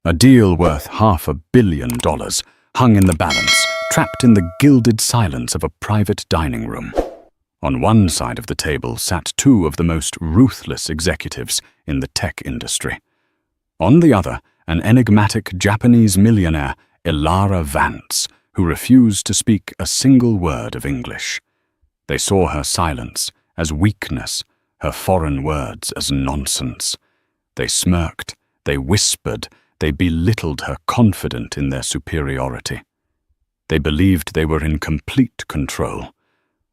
A deal worth $500 million hung in the balance, trapped in the gilded silence of a private dining room. On one side of the table sat two of the most ruthless executives in the tech industry. On the other, an enigmatic Japanese millionaire, Elara Vance, who refused to speak a single word of English. They saw her silence as weakness, her foreign words as nonsense. They smirked, they whispered, they belittled her, confident in their superiority. They believed they were in complete control.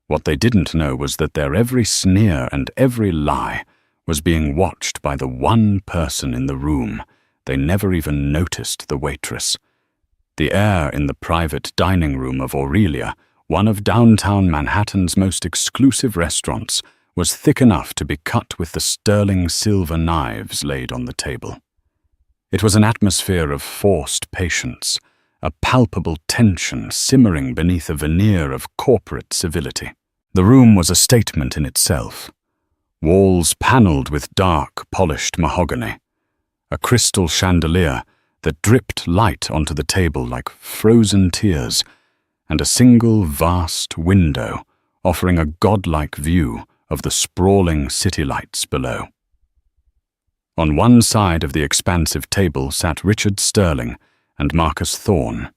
What they didn't know was that their every sneer and every lie was being watched by the one person in the room. They never even noticed the waitress. The air in the private dining room of Aurelia, one of downtown Manhattan's most exclusive restaurants, was thick enough to be cut with the sterling silver knives laid on the table. It was an atmosphere of forced patience, a palpable tension simmering beneath a veneer of corporate civility. The room was a statement in itself. Walls paneled with dark, polished mahogany. A crystal chandelier that dripped light onto the table like frozen tears, and a single vast window offering a godlike view of the sprawling city lights below. On one side of the expansive table sat Richard Sterling and Marcus Thorne.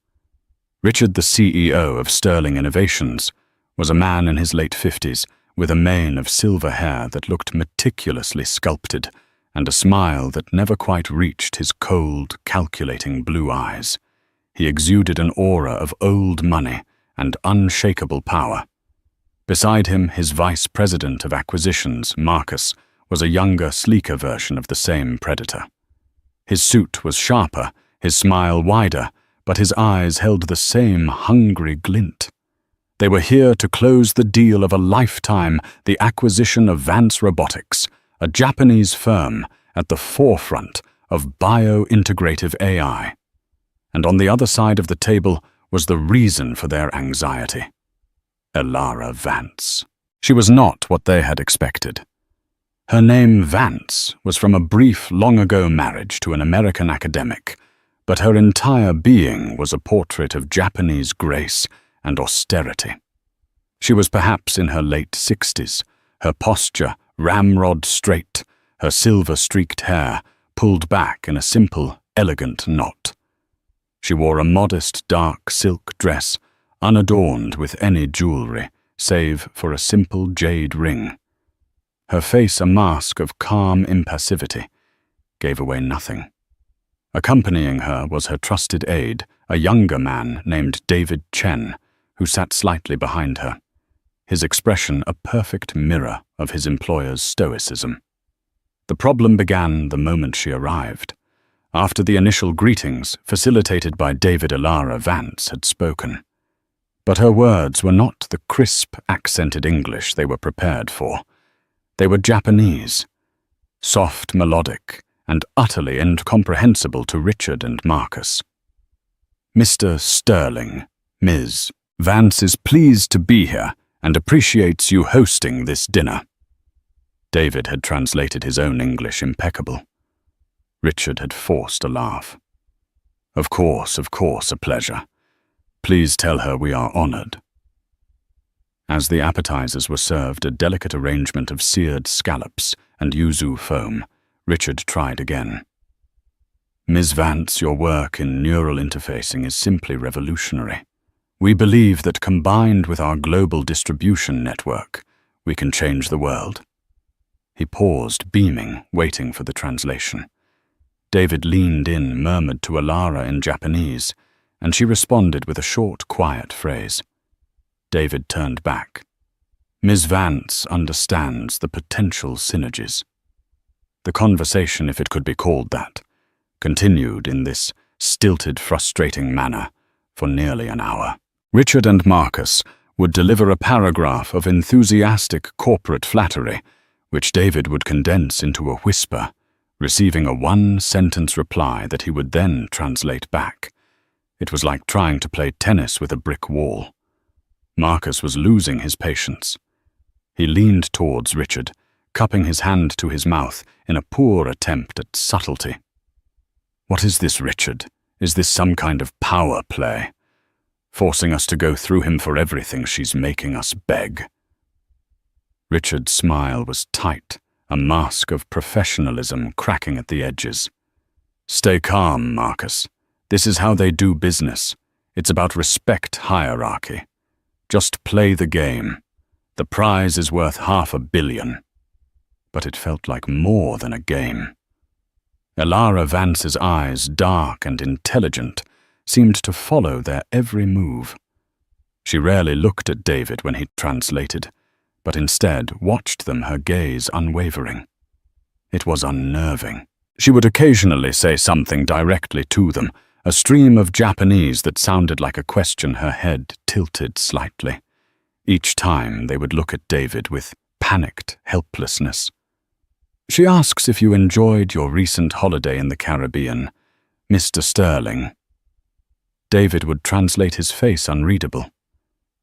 Richard, the CEO of Sterling Innovations, was a man in his late 50s with a mane of silver hair that looked meticulously sculpted and a smile that never quite reached his cold, calculating blue eyes. He exuded an aura of old money and unshakable power. Beside him, his vice president of acquisitions, Marcus, was a younger, sleeker version of the same predator. His suit was sharper, his smile wider, but his eyes held the same hungry glint. They were here to close the deal of a lifetime, the acquisition of Vance Robotics, a Japanese firm at the forefront of bio-integrative AI. And on the other side of the table was the reason for their anxiety. Elara Vance. She was not what they had expected. Her name, Vance, was from a brief, long-ago marriage to an American academic, but her entire being was a portrait of Japanese grace and austerity. She was perhaps in her late 60s, her posture ramrod straight, her silver-streaked hair pulled back in a simple, elegant knot. She wore a modest dark silk dress, unadorned with any jewelry, save for a simple jade ring. Her face, a mask of calm impassivity, gave away nothing. Accompanying her was her trusted aide, a younger man named David Chen, who sat slightly behind her, his expression a perfect mirror of his employer's stoicism. The problem began the moment she arrived. After the initial greetings, facilitated by David Elara Vance, had spoken. But her words were not the crisp, accented English they were prepared for. They were Japanese, soft, melodic, and utterly incomprehensible to Richard and Marcus. "Mr. Sterling, Ms. Vance is pleased to be here and appreciates you hosting this dinner." David had translated his own English impeccable. Richard had forced a laugh. Of course, a pleasure. Please tell her we are honored." As the appetizers were served, a delicate arrangement of seared scallops and yuzu foam, Richard tried again. "Ms. Vance, your work in neural interfacing is simply revolutionary. We believe that combined with our global distribution network, we can change the world." He paused, beaming, waiting for the translation. David leaned in, murmured to Elara in Japanese, and she responded with a short, quiet phrase. David turned back. "Ms. Vance understands the potential synergies." The conversation, if it could be called that, continued in this stilted, frustrating manner for nearly an hour. Richard and Marcus would deliver a paragraph of enthusiastic corporate flattery, which David would condense into a whisper, receiving a one-sentence reply that he would then translate back. It was like trying to play tennis with a brick wall. Marcus was losing his patience. He leaned towards Richard, cupping his hand to his mouth in a poor attempt at subtlety. What is this, Richard? Is this some kind of power play? Forcing us to go through him for everything she's making us beg. Richard's smile was tight, a mask of professionalism cracking at the edges. Stay calm, Marcus. This is how they do business. It's about respect hierarchy. Just play the game. The prize is worth $500 million. But it felt like more than a game. Elara Vance's eyes, dark and intelligent, seemed to follow their every move. She rarely looked at David when he translated, but instead watched them, her gaze unwavering. It was unnerving. She would occasionally say something directly to them, a stream of Japanese that sounded like a question, her head tilted slightly. Each time they would look at David with panicked helplessness. She asks if you enjoyed your recent holiday in the Caribbean, Mr. Sterling. David would translate, his face unreadable.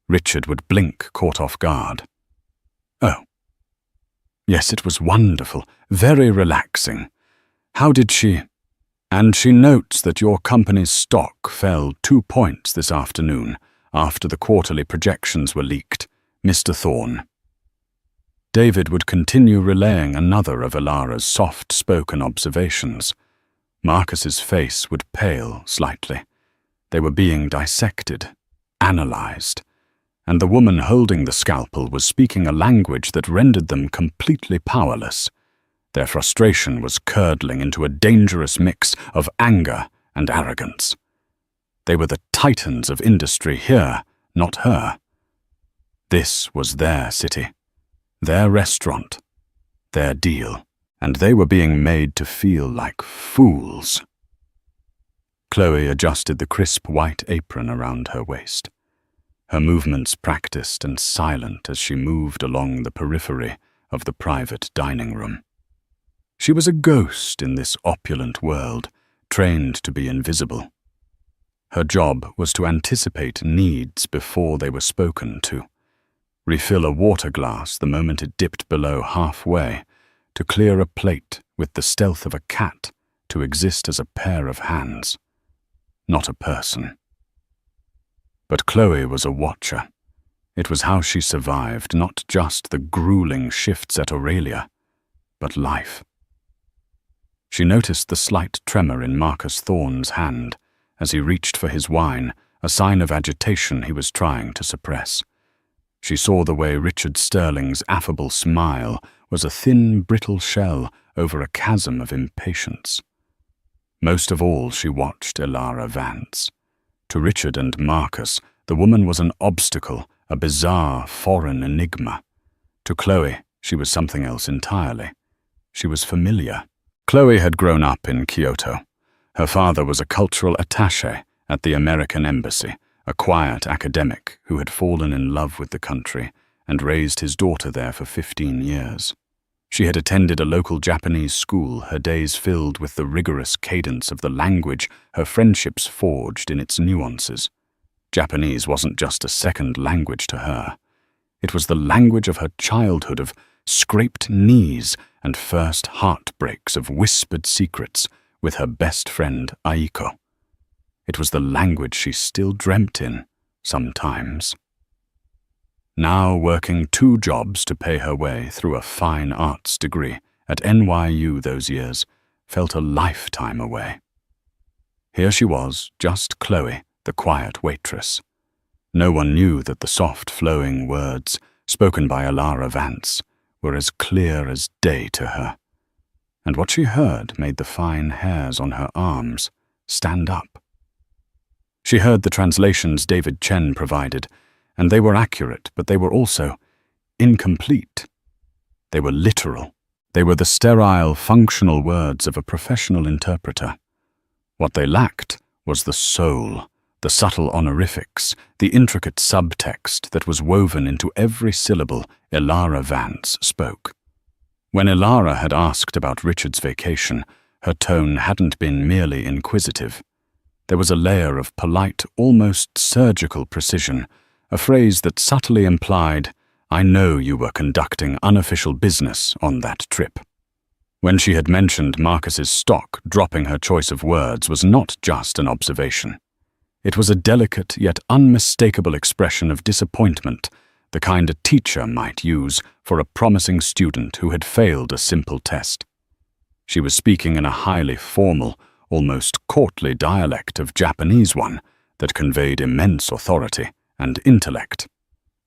Richard would blink, caught off guard. Oh. Yes, it was wonderful, very relaxing. How did she... And she notes that your company's stock fell 2 points this afternoon after the quarterly projections were leaked, Mr. Thorne. David would continue relaying another of Elara's soft-spoken observations. Marcus's face would pale slightly. They were being dissected, analyzed, and the woman holding the scalpel was speaking a language that rendered them completely powerless. Their frustration was curdling into a dangerous mix of anger and arrogance. They were the titans of industry here, not her. This was their city, their restaurant, their deal, and they were being made to feel like fools. Chloe adjusted the crisp white apron around her waist, her movements practiced and silent as she moved along the periphery of the private dining room. She was a ghost in this opulent world, trained to be invisible. Her job was to anticipate needs before they were spoken to, refill a water glass the moment it dipped below halfway, to clear a plate with the stealth of a cat, to exist as a pair of hands, not a person. But Chloe was a watcher. It was how she survived not just the grueling shifts at Aurelia, but life. She noticed the slight tremor in Marcus Thorne's hand as he reached for his wine, a sign of agitation he was trying to suppress. She saw the way Richard Sterling's affable smile was a thin, brittle shell over a chasm of impatience. Most of all, she watched Elara Vance. To Richard and Marcus, the woman was an obstacle, a bizarre, foreign enigma. To Chloe, she was something else entirely. She was familiar. Chloe had grown up in Kyoto. Her father was a cultural attaché at the American Embassy, a quiet academic who had fallen in love with the country and raised his daughter there for 15 years. She had attended a local Japanese school, her days filled with the rigorous cadence of the language her friendships forged in its nuances. Japanese wasn't just a second language to her. It was the language of her childhood, of scraped knees and first heartbreaks, of whispered secrets with her best friend Aiko. It was the language she still dreamt in, sometimes. Now working 2 jobs to pay her way through a fine arts degree at NYU those years felt a lifetime away. Here she was, just Chloe, the quiet waitress. No one knew that the soft flowing words spoken by Elara Vance were as clear as day to her, and what she heard made the fine hairs on her arms stand up. She heard the translations David Chen provided, and they were accurate, but they were also incomplete. They were literal. They were the sterile, functional words of a professional interpreter. What they lacked was the soul, the subtle honorifics, the intricate subtext that was woven into every syllable Elara Vance spoke. When Elara had asked about Richard's vacation, her tone hadn't been merely inquisitive. There was a layer of polite, almost surgical precision, a phrase that subtly implied, "I know you were conducting unofficial business on that trip." When she had mentioned Marcus's stock, dropping her choice of words was not just an observation. It was a delicate yet unmistakable expression of disappointment, the kind a teacher might use for a promising student who had failed a simple test. She was speaking in a highly formal, almost courtly dialect of Japanese one that conveyed immense authority and intellect.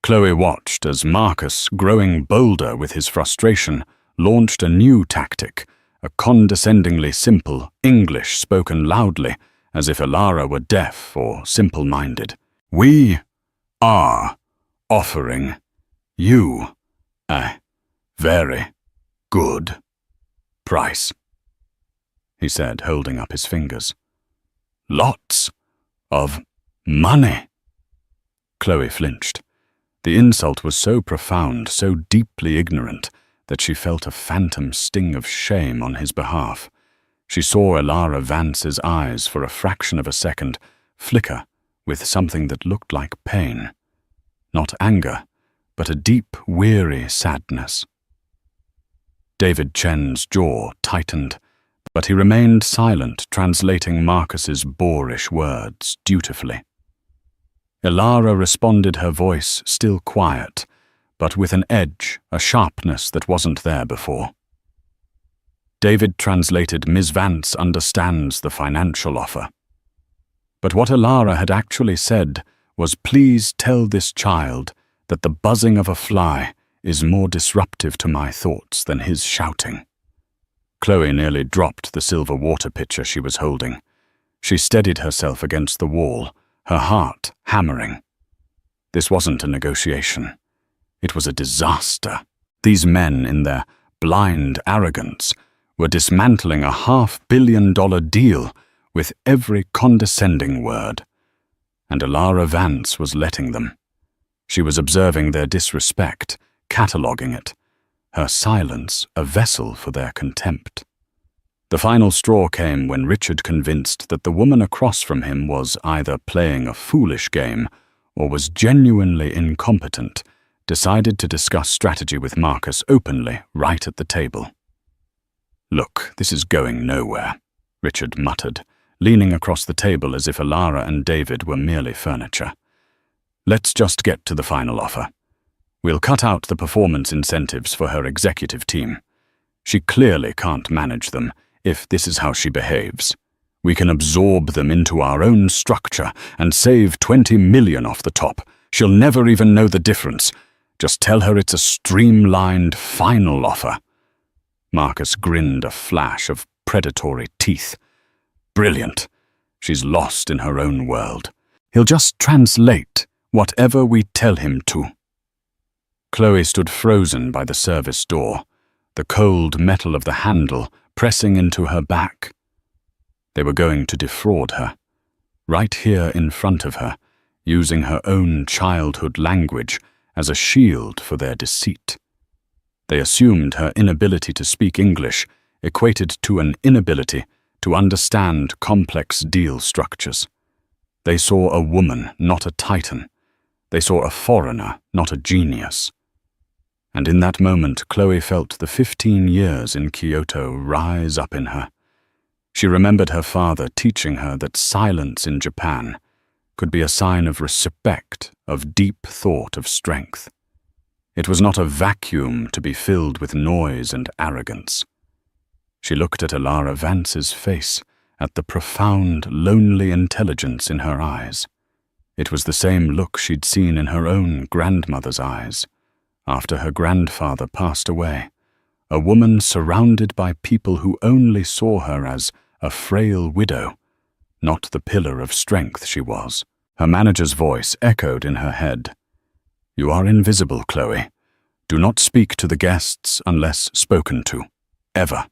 Chloe watched as Marcus, growing bolder with his frustration, launched a new tactic, a condescendingly simple English spoken loudly, as if Alara were deaf or simple-minded. "We are offering you a very good price," he said, holding up his fingers. "Lots of money." Chloe flinched. The insult was so profound, so deeply ignorant, that she felt a phantom sting of shame on his behalf. She saw Alara Vance's eyes for a fraction of a second flicker with something that looked like pain. Not anger, but a deep, weary sadness. David Chen's jaw tightened, but he remained silent, translating Marcus's boorish words dutifully. Alara responded, her voice still quiet, but with an edge, a sharpness that wasn't there before. David translated, "Ms. Vance understands the financial offer." But what Alara had actually said was, "Please tell this child that the buzzing of a fly is more disruptive to my thoughts than his shouting." Chloe nearly dropped the silver water pitcher she was holding. She steadied herself against the wall, her heart hammering. This wasn't a negotiation. It was a disaster. These men, in their blind arrogance, were dismantling a $500 million deal with every condescending word. And Alara Vance was letting them. She was observing their disrespect, cataloguing it, her silence a vessel for their contempt. The final straw came when Richard, convinced that the woman across from him was either playing a foolish game or was genuinely incompetent, decided to discuss strategy with Marcus openly right at the table. "Look, this is going nowhere," Richard muttered, leaning across the table as if Alara and David were merely furniture. "Let's just get to the final offer. We'll cut out the performance incentives for her executive team. She clearly can't manage them if this is how she behaves. We can absorb them into our own structure and save 20 million off the top. She'll never even know the difference. Just tell her it's a streamlined final offer." Marcus grinned, a flash of predatory teeth. "Brilliant. She's lost in her own world. He'll just translate whatever we tell him to." Chloe stood frozen by the service door, the cold metal of the handle pressing into her back. They were going to defraud her, right here in front of her, using her own childhood language as a shield for their deceit. They assumed her inability to speak English equated to an inability to understand complex deal structures. They saw a woman, not a titan. They saw a foreigner, not a genius. And in that moment, Chloe felt the 15 years in Kyoto rise up in her. She remembered her father teaching her that silence in Japan could be a sign of respect, of deep thought, of strength. It was not a vacuum to be filled with noise and arrogance. She looked at Alara Vance's face, at the profound, lonely intelligence in her eyes. It was the same look she'd seen in her own grandmother's eyes after her grandfather passed away, a woman surrounded by people who only saw her as a frail widow, not the pillar of strength she was. Her manager's voice echoed in her head. "You are invisible, Chloe. Do not speak to the guests unless spoken to. Ever."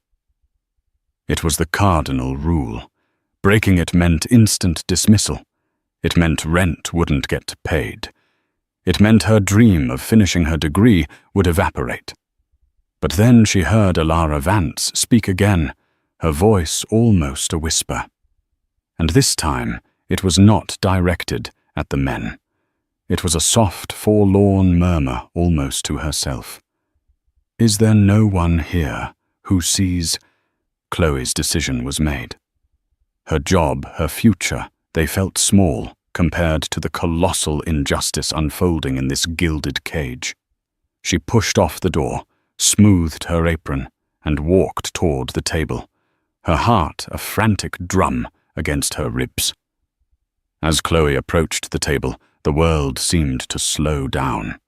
It was the cardinal rule. Breaking it meant instant dismissal. It meant rent wouldn't get paid. It meant her dream of finishing her degree would evaporate. But then she heard Alara Vance speak again, her voice almost a whisper. And this time it was not directed at the men. It was a soft, forlorn murmur almost to herself. "Is there no one here Who sees? Chloe's decision was made. Her job, her future, they felt small compared to the colossal injustice unfolding in this gilded cage. She pushed off the door, smoothed her apron, and walked toward the table, her heart a frantic drum against her ribs. As Chloe approached the table, the world seemed to slow down.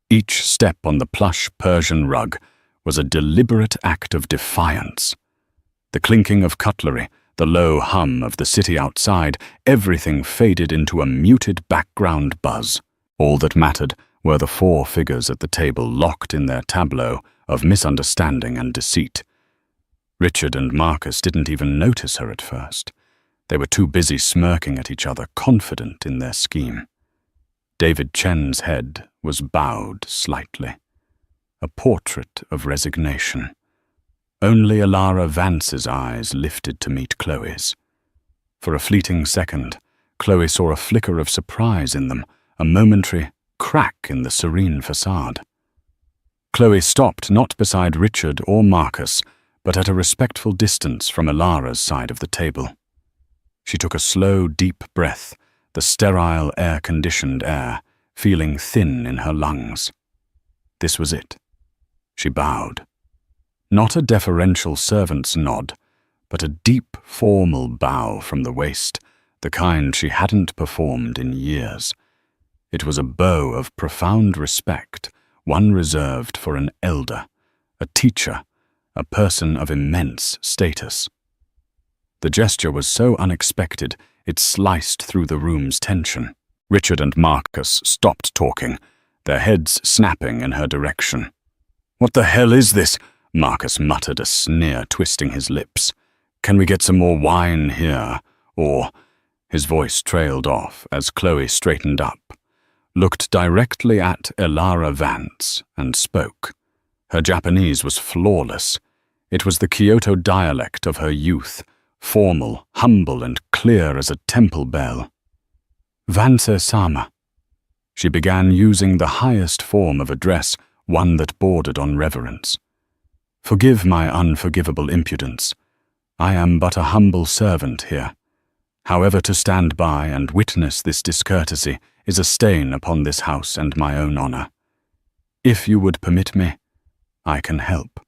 Each step on the plush Persian rug was a deliberate act of defiance. The clinking of cutlery, the low hum of the city outside, everything faded into a muted background buzz. All that mattered were the four figures at the table locked in their tableau of misunderstanding and deceit. Richard and Marcus didn't even notice her at first. They were too busy smirking at each other, confident in their scheme. David Chen's head was bowed slightly, a portrait of resignation. Only Alara Vance's eyes lifted to meet Chloe's. For a fleeting second, Chloe saw a flicker of surprise in them, a momentary crack in the serene facade. Chloe stopped not beside Richard or Marcus, but at a respectful distance from Alara's side of the table. She took a slow, deep breath, the sterile, air-conditioned air, feeling thin in her lungs. This was it. She bowed. Not a deferential servant's nod, but a deep, formal bow from the waist, the kind she hadn't performed in years. It was a bow of profound respect, one reserved for an elder, a teacher, a person of immense status. The gesture was so unexpected, it sliced through the room's tension. Richard and Marcus stopped talking, their heads snapping in her direction. "What the hell is this?" Marcus muttered, a sneer twisting his lips. "Can we get some more wine here? Or—" His voice trailed off as Chloe straightened up, looked directly at Alara Vance, and spoke. Her Japanese was flawless. It was the Kyoto dialect of her youth, formal, humble, and clear as a temple bell. "Vance-sama." She began using the highest form of address, one that bordered on reverence. "Forgive my unforgivable impudence. I am but a humble servant here. However, to stand by and witness this discourtesy is a stain upon this house and my own honor. If you would permit me, I can help."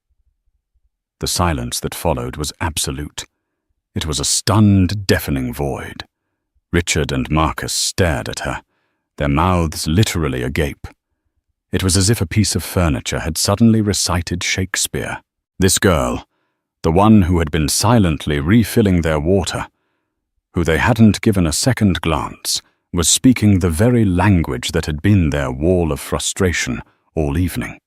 The silence that followed was absolute. It was a stunned, deafening void. Richard and Marcus stared at her, their mouths literally agape. It was as if a piece of furniture had suddenly recited Shakespeare. This girl, the one who had been silently refilling their water, who they hadn't given a second glance, was speaking the very language that had been their wall of frustration all evening.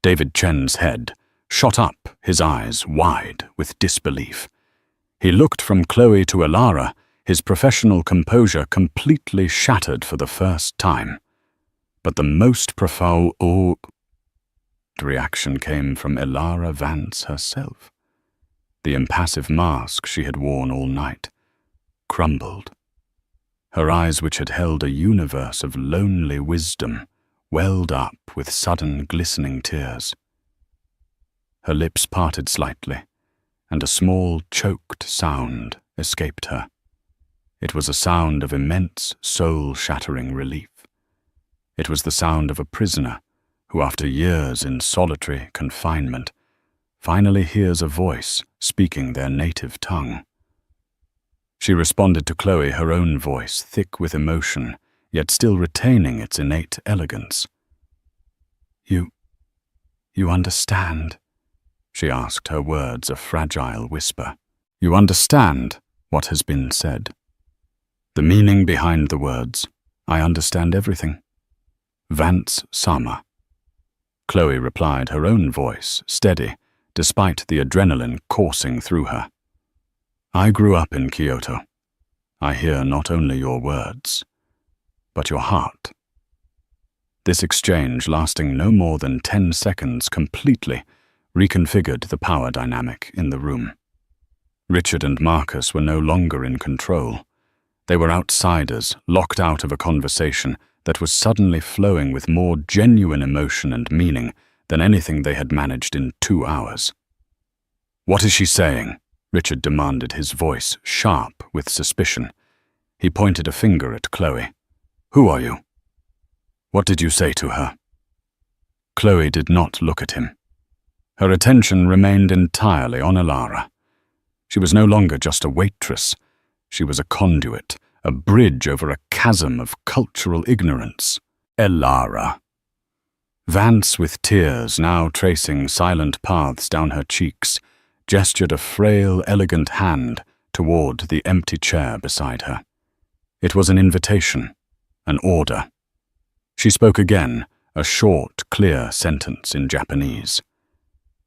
David Chen's head shot up, his eyes wide with disbelief. He looked from Chloe to Alara, his professional composure completely shattered for the first time. But the most profound reaction came from Alara Vance herself. The impassive mask she had worn all night crumbled. Her eyes, which had held a universe of lonely wisdom, welled up with sudden glistening tears. Her lips parted slightly, and a small, choked sound escaped her. It was a sound of immense, soul-shattering relief. It was the sound of a prisoner who, after years in solitary confinement, finally hears a voice speaking their native tongue. She responded to Chloe, her own voice, thick with emotion, yet still retaining its innate elegance. You understand?" she asked, her words a fragile whisper. "You understand what has been said?" "The meaning behind the words. I understand everything." "Vance-sama." Chloe replied, her own voice steady, despite the adrenaline coursing through her. "I grew up in Kyoto. I hear not only your words, but your heart." This exchange, lasting no more than 10 seconds, completely reconfigured the power dynamic in the room. Richard and Marcus were no longer in control. They were outsiders, locked out of a conversation that was suddenly flowing with more genuine emotion and meaning than anything they had managed in 2 hours. "What is she saying?" Richard demanded, his voice sharp with suspicion. He pointed a finger at Chloe. "Who are you? What did you say to her?" Chloe did not look at him. Her attention remained entirely on Elara. She was no longer just a waitress. She was a conduit, a bridge over a chasm of cultural ignorance. Elara. Vance, with tears now tracing silent paths down her cheeks, gestured a frail, elegant hand toward the empty chair beside her. It was an invitation, an order. She spoke again, a short, clear sentence in Japanese.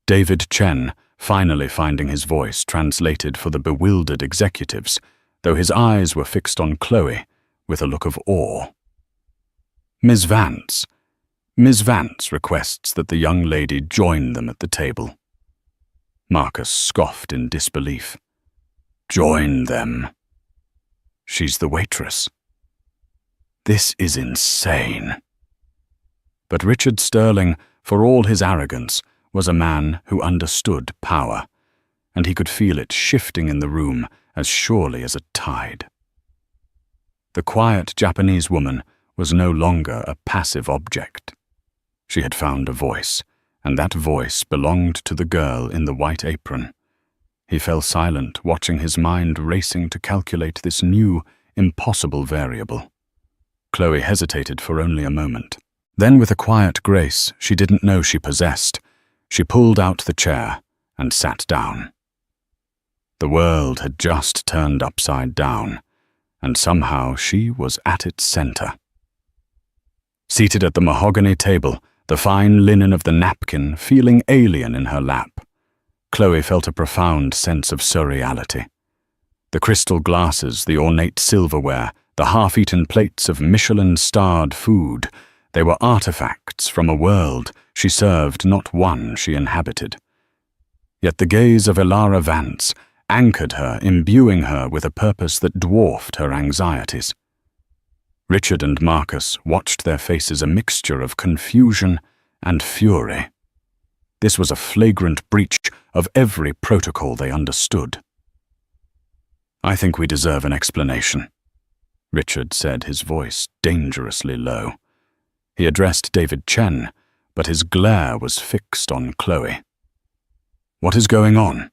David Chen, finally finding his voice, translated for the bewildered executives, though his eyes were fixed on Chloe with a look of awe. Ms. Vance requests that the young lady join them at the table." Marcus scoffed in disbelief. "Join them? She's the waitress. This is insane." But Richard Sterling, for all his arrogance, was a man who understood power, and he could feel it shifting in the room as surely as a tide. The quiet Japanese woman was no longer a passive object. She had found a voice, and that voice belonged to the girl in the white apron. He fell silent, watching his mind racing to calculate this new, impossible variable. Chloe hesitated for only a moment. Then, with a quiet grace she didn't know she possessed, she pulled out the chair and sat down. The world had just turned upside down, and somehow she was at its center. Seated at the mahogany table, the fine linen of the napkin feeling alien in her lap, Chloe felt a profound sense of surreality. The crystal glasses, the ornate silverware, the half-eaten plates of Michelin-starred food, they were artifacts from a world she served, not one she inhabited. Yet the gaze of Elara Vance anchored her, imbuing her with a purpose that dwarfed her anxieties. Richard and Marcus watched their faces a mixture of confusion and fury. This was a flagrant breach of every protocol they understood. "I think we deserve an explanation," Richard said, his voice dangerously low. He addressed David Chen, but his glare was fixed on Chloe. "What is going on?"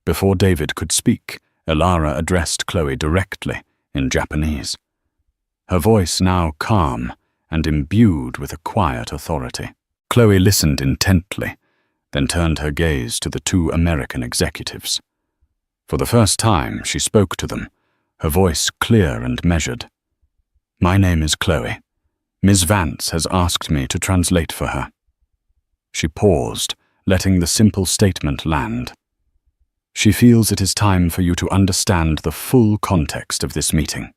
Before David could speak, Elara addressed Chloe directly in Japanese, her voice now calm and imbued with a quiet authority. Chloe listened intently, then turned her gaze to the two American executives. For the first time, she spoke to them, her voice clear and measured. "My name is Chloe. Ms. Vance has asked me to translate for her." She paused, letting the simple statement land. "She feels it is time for you to understand the full context of this meeting."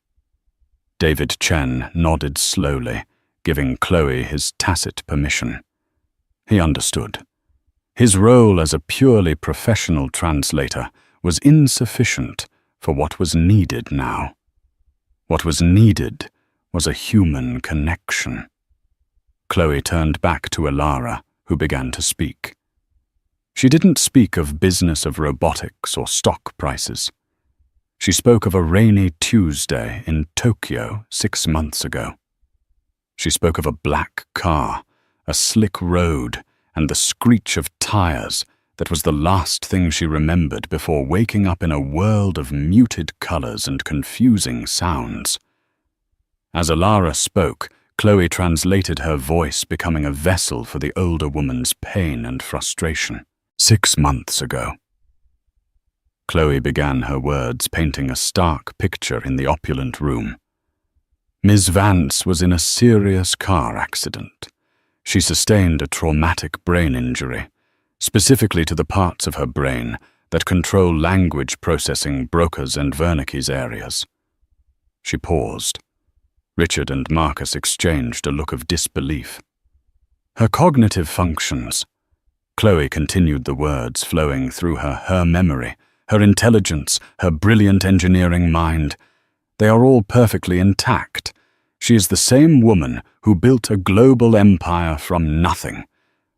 David Chen nodded slowly, giving Chloe his tacit permission. He understood. His role as a purely professional translator was insufficient for what was needed now. What was needed was a human connection. Chloe turned back to Elara, who began to speak. She didn't speak of business of robotics or stock prices. She spoke of a rainy Tuesday in Tokyo 6 months ago. She spoke of a black car, a slick road, and the screech of tires that was the last thing she remembered before waking up in a world of muted colors and confusing sounds. As Elara spoke, Chloe translated her voice, becoming a vessel for the older woman's pain and frustration. 6 months ago. Chloe began her words, painting a stark picture in the opulent room. Ms. Vance was in a serious car accident. She sustained a traumatic brain injury, specifically to the parts of her brain that control language processing, Broca's and Wernicke's areas. She paused. Richard and Marcus exchanged a look of disbelief. "Her cognitive functions," Chloe continued, the words flowing through her memory, her intelligence, her brilliant engineering mind. "They are all perfectly intact. She is the same woman who built a global empire from nothing,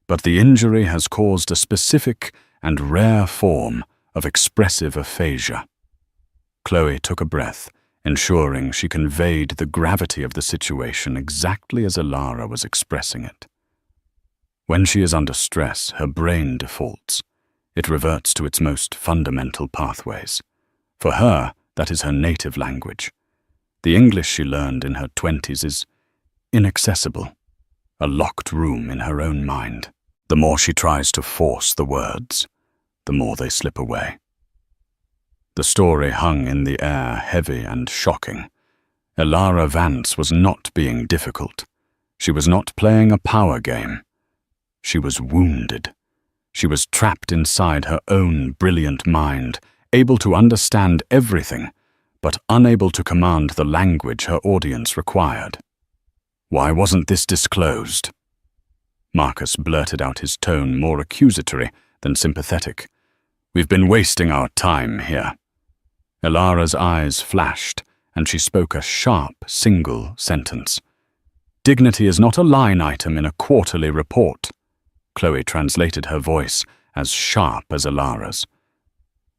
but the injury has caused a specific and rare form of expressive aphasia. Chloe took a breath, ensuring she conveyed the gravity of the situation exactly as Alara was expressing it. When she is under stress, her brain defaults. It reverts to its most fundamental pathways. For her, that is her native language. The English she learned in her 20s is inaccessible, a locked room in her own mind. The more she tries to force the words, the more they slip away. The story hung in the air, heavy and shocking. Alara Vance was not being difficult. She was not playing a power game. She was wounded. She was trapped inside her own brilliant mind, able to understand everything, but unable to command the language her audience required. Why wasn't this disclosed? Marcus blurted out, his tone more accusatory than sympathetic. We've been wasting our time here. Alara's eyes flashed, and she spoke a sharp, single sentence. Dignity is not a line item in a quarterly report. Chloe translated her voice as sharp as Alara's.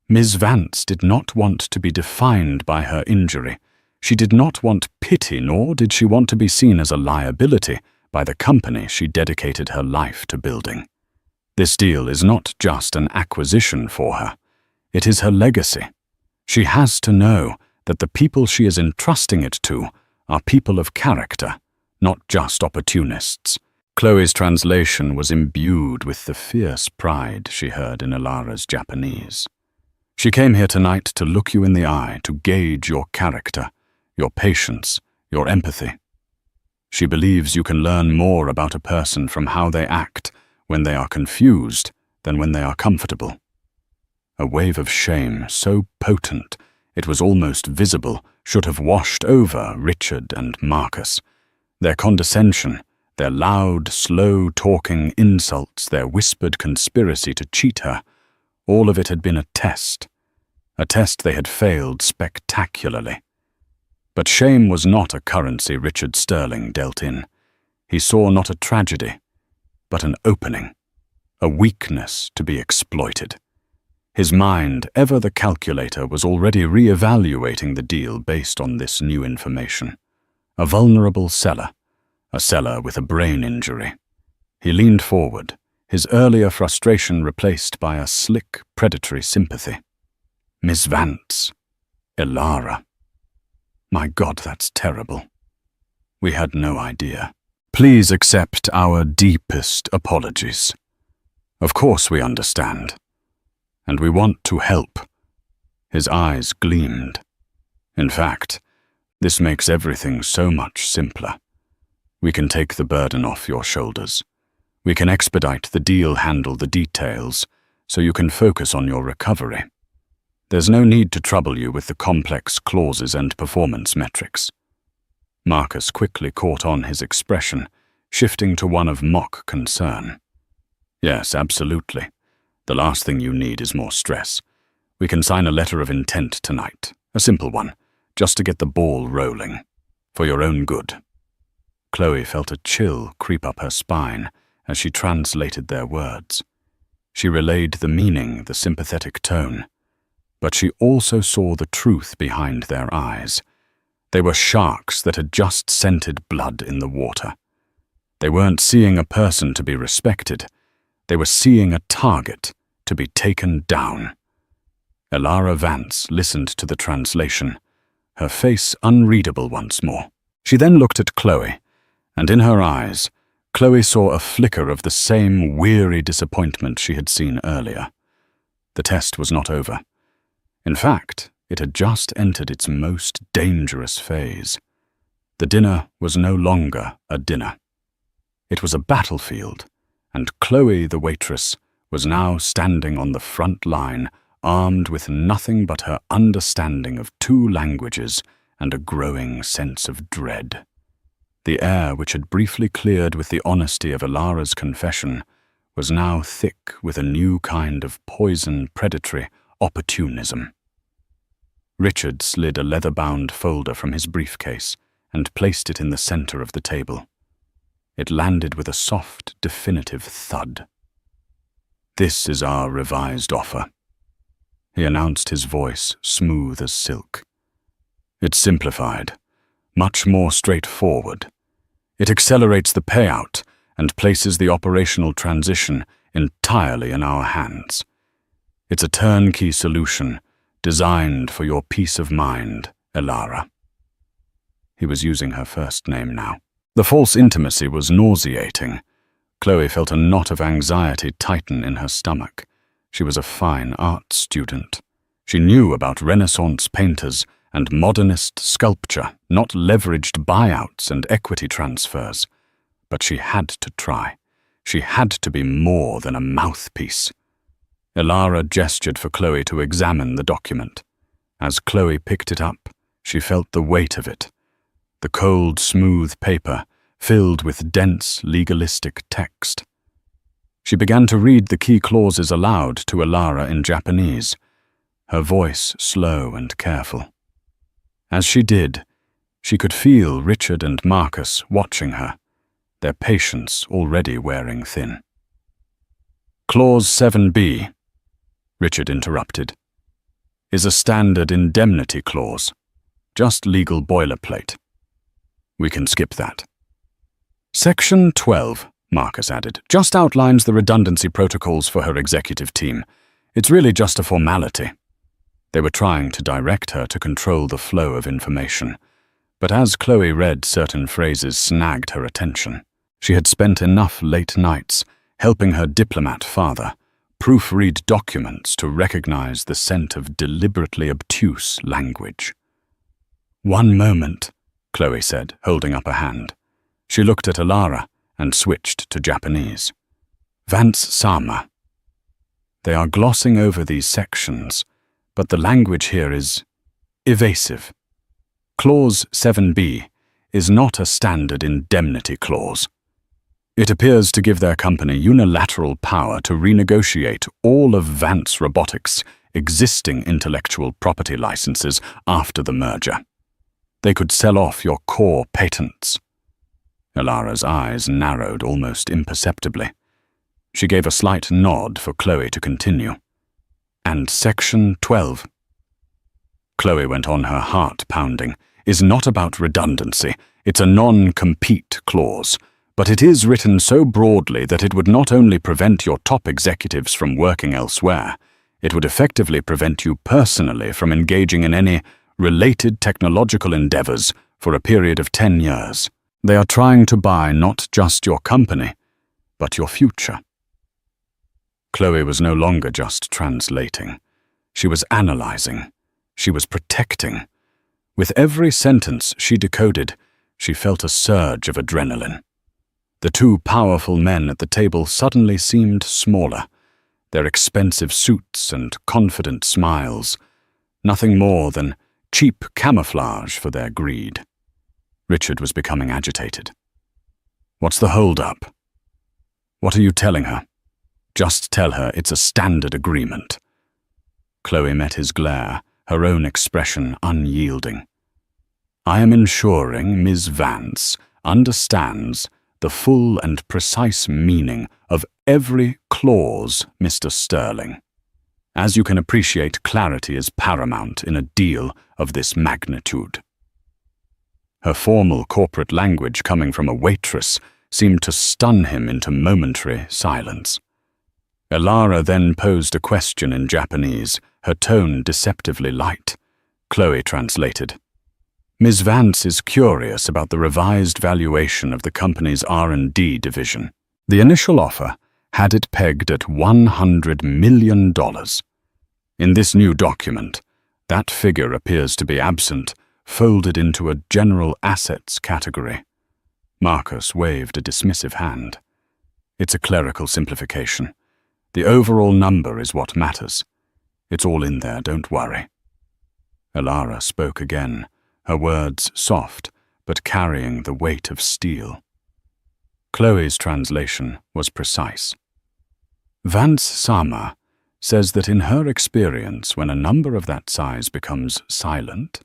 Ms. Vance did not want to be defined by her injury. She did not want pity, nor did she want to be seen as a liability by the company she dedicated her life to building. This deal is not just an acquisition for her. It is her legacy. She has to know that the people she is entrusting it to are people of character, not just opportunists. Chloe's translation was imbued with the fierce pride she heard in Alara's Japanese. She came here tonight to look you in the eye, to gauge your character, your patience, your empathy. She believes you can learn more about a person from how they act when they are confused than when they are comfortable. A wave of shame so potent it was almost visible should have washed over Richard and Marcus. Their condescension, their loud, slow-talking insults, their whispered conspiracy to cheat her, all of it had been a test they had failed spectacularly. But shame was not a currency Richard Sterling dealt in. He saw not a tragedy, but an opening, a weakness to be exploited. His mind, ever the calculator, was already re-evaluating the deal based on this new information. A vulnerable seller, a seller with a brain injury. He leaned forward, his earlier frustration replaced by a slick, predatory sympathy. Miss Vance. Alara. My God, that's terrible. We had no idea. Please accept our deepest apologies. Of course we understand. And we want to help. His eyes gleamed. In fact, this makes everything so much simpler. We can take the burden off your shoulders. We can expedite the deal, handle the details, so you can focus on your recovery. There's no need to trouble you with the complex clauses and performance metrics. Marcus quickly caught on his expression, shifting to one of mock concern. Yes, absolutely. The last thing you need is more stress. We can sign a letter of intent tonight, a simple one, just to get the ball rolling, for your own good. Chloe felt a chill creep up her spine as she translated their words. She relayed the meaning, the sympathetic tone, but she also saw the truth behind their eyes. They were sharks that had just scented blood in the water. They weren't seeing a person to be respected. They were seeing a target to be taken down. Alara Vance listened to the translation, her face unreadable once more. She then looked at Chloe, and in her eyes, Chloe saw a flicker of the same weary disappointment she had seen earlier. The test was not over. In fact, it had just entered its most dangerous phase. The dinner was no longer a dinner. It was a battlefield, and Chloe, the waitress, was now standing on the front line, armed with nothing but her understanding of 2 languages and a growing sense of dread. The air, which had briefly cleared with the honesty of Alara's confession, was now thick with a new kind of poison predatory opportunism. Richard slid a leather-bound folder from his briefcase and placed it in the center of the table. It landed with a soft, definitive thud. "This is our revised offer," he announced, his voice smooth as silk. "It's simplified, much more straightforward. It accelerates the payout and places the operational transition entirely in our hands. It's a turnkey solution designed for your peace of mind, Elara." He was using her first name now. The false intimacy was nauseating. Chloe felt a knot of anxiety tighten in her stomach. She was a fine art student. She knew about Renaissance painters and modernist sculpture, not leveraged buyouts and equity transfers. But she had to try. She had to be more than a mouthpiece. Elara gestured for Chloe to examine the document. As Chloe picked it up, she felt the weight of it. The cold, smooth paper filled with dense, legalistic text. She began to read the key clauses aloud to Elara in Japanese, her voice slow and careful. As she did, she could feel Richard and Marcus watching her, their patience already wearing thin. "Clause 7b," Richard interrupted, "is a standard indemnity clause, just legal boilerplate. We can skip that." "Section 12, Marcus added, just outlines the redundancy protocols for her executive team. It's really just a formality." They were trying to direct her to control the flow of information, but as Chloe read, certain phrases snagged her attention. She had spent enough late nights helping her diplomat father proofread documents to recognize the scent of deliberately obtuse language. "One moment," Chloe said, holding up a hand. She looked at Elara and switched to Japanese. "Vance-sama. They are glossing over these sections, but the language here is evasive. Clause 7b is not a standard indemnity clause. It appears to give their company unilateral power to renegotiate all of Vance Robotics' existing intellectual property licenses after the merger. They could sell off your core patents." Elara's eyes narrowed almost imperceptibly. She gave a slight nod for Chloe to continue. "And Section 12, Chloe went on, her heart pounding, "is not about redundancy. It's a non-compete clause, but it is written so broadly that it would not only prevent your top executives from working elsewhere, it would effectively prevent you personally from engaging in any related technological endeavors for a period of 10 years. They are trying to buy not just your company, but your future." Chloe was no longer just translating. She was analyzing. She was protecting. With every sentence she decoded, she felt a surge of adrenaline. The two powerful men at the table suddenly seemed smaller, their expensive suits and confident smiles, nothing more than cheap camouflage for their greed. Richard was becoming agitated. "What's the hold-up? What are you telling her? Just tell her it's a standard agreement." Chloe met his glare, her own expression unyielding. "I am ensuring Ms. Vance understands the full and precise meaning of every clause, Mr. Sterling. As you can appreciate, clarity is paramount in a deal of this magnitude." Her formal corporate language coming from a waitress seemed to stun him into momentary silence. Elara then posed a question in Japanese, her tone deceptively light. Chloe translated. "Ms. Vance is curious about the revised valuation of the company's R&D division. The initial offer had it pegged at $100 million. In this new document, that figure appears to be absent, folded into a general assets category." Marcus waved a dismissive hand. "It's a clerical simplification. The overall number is what matters. It's all in there, don't worry." Elara spoke again, her words soft, but carrying the weight of steel. Chloe's translation was precise. "Vance-sama says that in her experience, when a number of that size becomes silent,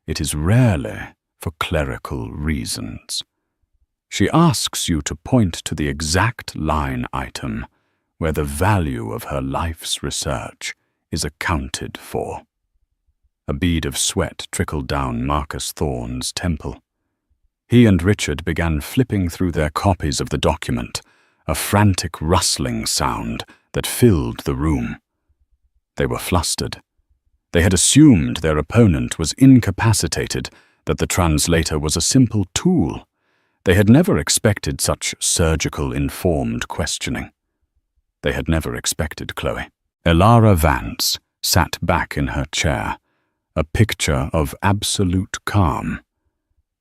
it is rarely for clerical reasons. She asks you to point to the exact line item where the value of her life's research is accounted for. A bead of sweat trickled down Marcus Thorne's temple. He and Richard began flipping through their copies of the document, a frantic rustling sound that filled the room. They were flustered. They had assumed their opponent was incapacitated, that the translator was a simple tool. They had never expected such surgical, informed questioning. They had never expected Chloe. Elara Vance sat back in her chair, a picture of absolute calm.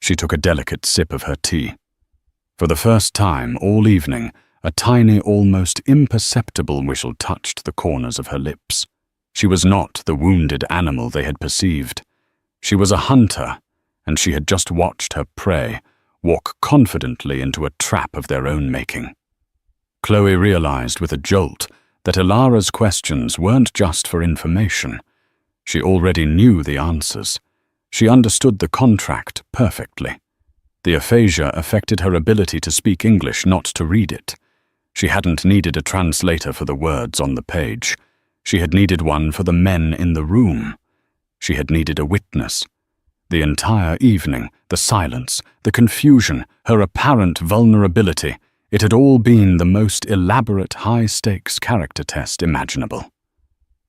She took a delicate sip of her tea. For the first time all evening, a tiny, almost imperceptible whistle touched the corners of her lips. She was not the wounded animal they had perceived. She was a hunter, and she had just watched her prey walk confidently into a trap of their own making. Chloe realized with a jolt that Elara's questions weren't just for information. She already knew the answers. She understood the contract perfectly. The aphasia affected her ability to speak English, not to read it. She hadn't needed a translator for the words on the page. She had needed one for the men in the room. She had needed a witness. The entire evening, the silence, the confusion, her apparent vulnerability, it had all been the most elaborate high-stakes character test imaginable.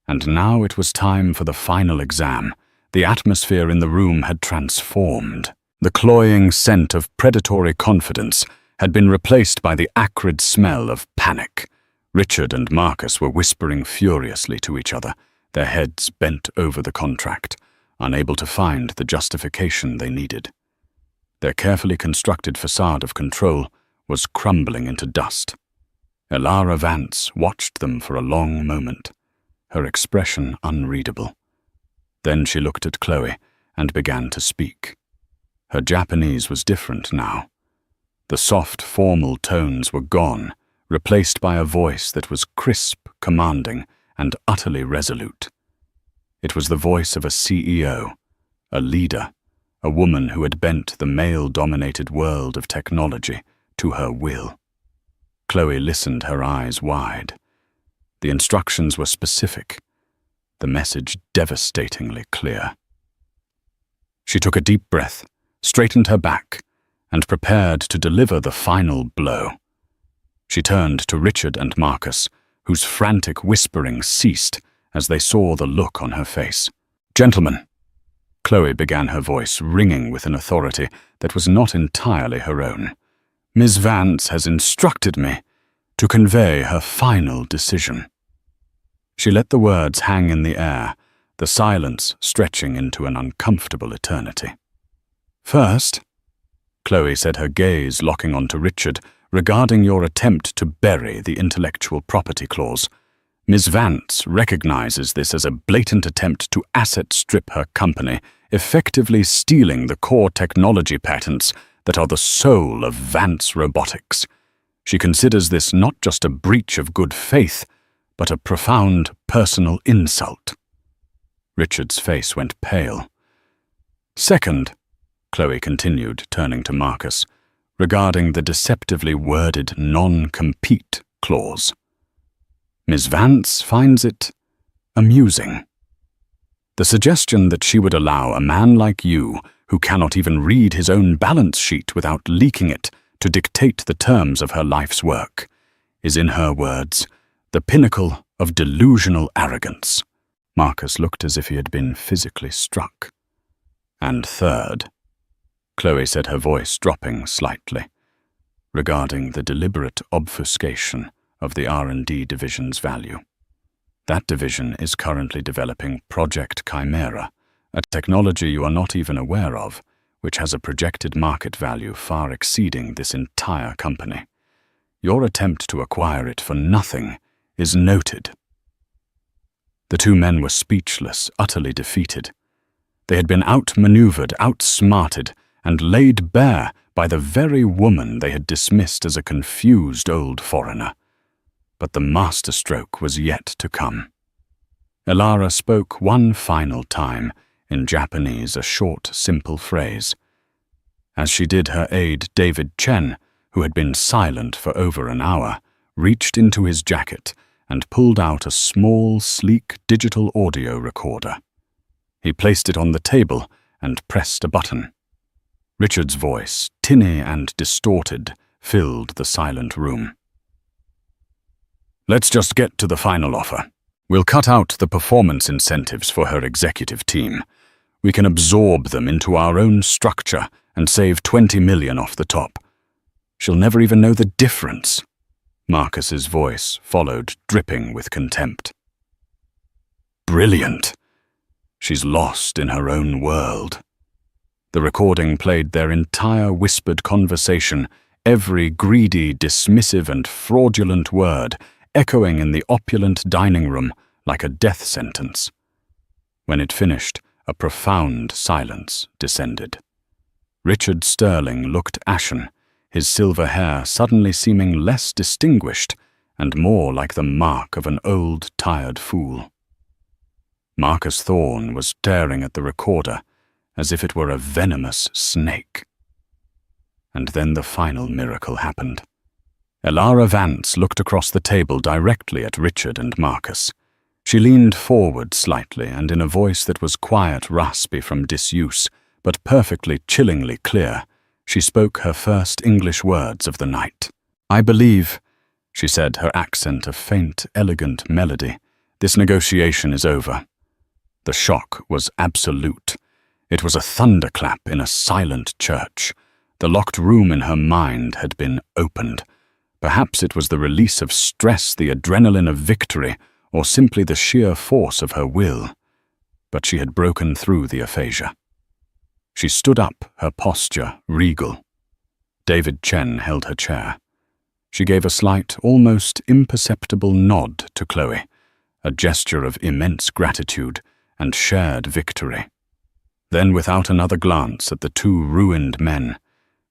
And now it was time for the final exam. The atmosphere in the room had transformed. The cloying scent of predatory confidence had been replaced by the acrid smell of panic. Richard and Marcus were whispering furiously to each other, their heads bent over the contract, unable to find the justification they needed. Their carefully constructed facade of control was crumbling into dust. Elara Vance watched them for a long moment, her expression unreadable. Then she looked at Chloe and began to speak. Her Japanese was different now. The soft, formal tones were gone, replaced by a voice that was crisp, commanding, and utterly resolute. It was the voice of a CEO, a leader, a woman who had bent the male-dominated world of technology to her will. Chloe listened, her eyes wide. The instructions were specific, the message devastatingly clear. She took a deep breath, straightened her back, and prepared to deliver the final blow. She turned to Richard and Marcus, whose frantic whispering ceased as they saw the look on her face. "Gentlemen," Chloe began, her voice ringing with an authority that was not entirely her own, "Ms. Vance has instructed me to convey her final decision." She let the words hang in the air, the silence stretching into an uncomfortable eternity. "First," Chloe said, her gaze locking onto Richard, "regarding your attempt to bury the intellectual property clause, Ms. Vance recognizes this as a blatant attempt to asset strip her company, effectively stealing the core technology patents that are the soul of Vance Robotics. She considers this not just a breach of good faith, but a profound personal insult." Richard's face went pale. "Second," Chloe continued, turning to Marcus, "regarding the deceptively worded non-compete clause. Ms. Vance finds it amusing. The suggestion that she would allow a man like you, who cannot even read his own balance sheet without leaking it, to dictate the terms of her life's work, is, in her words, the pinnacle of delusional arrogance." Marcus looked as if he had been physically struck. "And third," Chloe said, her voice dropping slightly, "regarding the deliberate obfuscation of the R&D division's value. That division is currently developing Project Chimera, a technology you are not even aware of, which has a projected market value far exceeding this entire company. Your attempt to acquire it for nothing is noted." The two men were speechless, utterly defeated. They had been outmaneuvered, outsmarted, and laid bare by the very woman they had dismissed as a confused old foreigner. But the masterstroke was yet to come. Elara spoke one final time, in Japanese, a short, simple phrase. As she did, her aide David Chen, who had been silent for over an hour, reached into his jacket and pulled out a small, sleek digital audio recorder. He placed it on the table and pressed a button. Richard's voice, tinny and distorted, filled the silent room. "Let's just get to the final offer. We'll cut out the performance incentives for her executive team. We can absorb them into our own structure and save 20 million off the top. She'll never even know the difference." Marcus's voice followed, dripping with contempt. "Brilliant. She's lost in her own world." The recording played their entire whispered conversation, every greedy, dismissive and fraudulent word echoing in the opulent dining room like a death sentence. When it finished, a profound silence descended. Richard Sterling looked ashen, his silver hair suddenly seeming less distinguished and more like the mark of an old, tired fool. Marcus Thorne was staring at the recorder as if it were a venomous snake. And then the final miracle happened. Elara Vance looked across the table directly at Richard and Marcus. She leaned forward slightly, and in a voice that was quiet, raspy from disuse, but perfectly chillingly clear, she spoke her first English words of the night. "I believe," she said, her accent a faint, elegant melody, "this negotiation is over." The shock was absolute. It was a thunderclap in a silent church. The locked room in her mind had been opened. Perhaps it was the release of stress, the adrenaline of victory, or simply the sheer force of her will. But she had broken through the aphasia. She stood up, her posture regal. David Chen held her chair. She gave a slight, almost imperceptible nod to Chloe, a gesture of immense gratitude and shared victory. Then, without another glance at the two ruined men,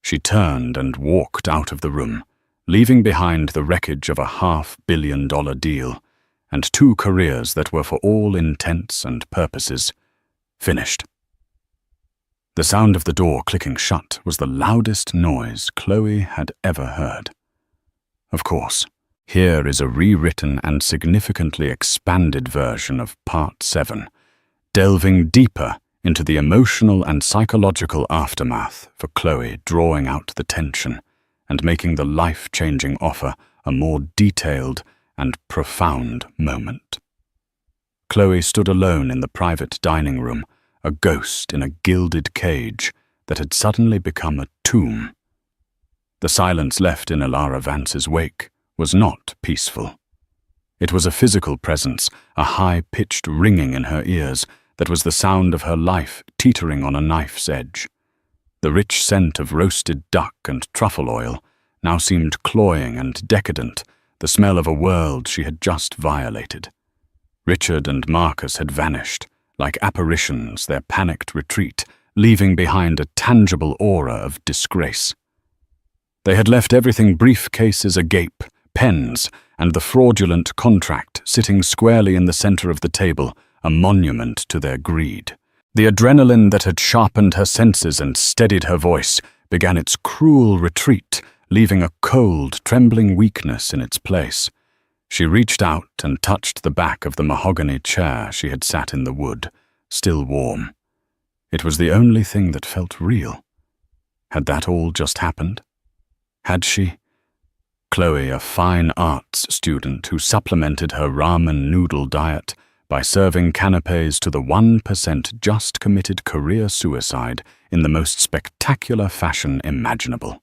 she turned and walked out of the room, leaving behind the wreckage of a $500 million deal and two careers that were for all intents and purposes finished. The sound of the door clicking shut was the loudest noise Chloe had ever heard. Of course, here is a rewritten and significantly expanded version of Part 7, delving deeper into the emotional and psychological aftermath for Chloe, drawing out the tension and making the life-changing offer a more detailed and profound moment. Chloe stood alone in the private dining room, a ghost in a gilded cage that had suddenly become a tomb. The silence left in Elara Vance's wake was not peaceful. It was a physical presence, a high-pitched ringing in her ears that was the sound of her life teetering on a knife's edge. The rich scent of roasted duck and truffle oil now seemed cloying and decadent, the smell of a world she had just violated. Richard and Marcus had vanished, like apparitions, their panicked retreat, leaving behind a tangible aura of disgrace. They had left everything briefcases agape, pens, and the fraudulent contract sitting squarely in the center of the table, a monument to their greed. The adrenaline that had sharpened her senses and steadied her voice began its cruel retreat, leaving a cold, trembling weakness in its place. She reached out and touched the back of the mahogany chair she had sat in the wood, still warm. It was the only thing that felt real. Had that all just happened? Had she? Chloe, a fine arts student who supplemented her ramen noodle diet by serving canapes to the 1% just committed career suicide in the most spectacular fashion imaginable.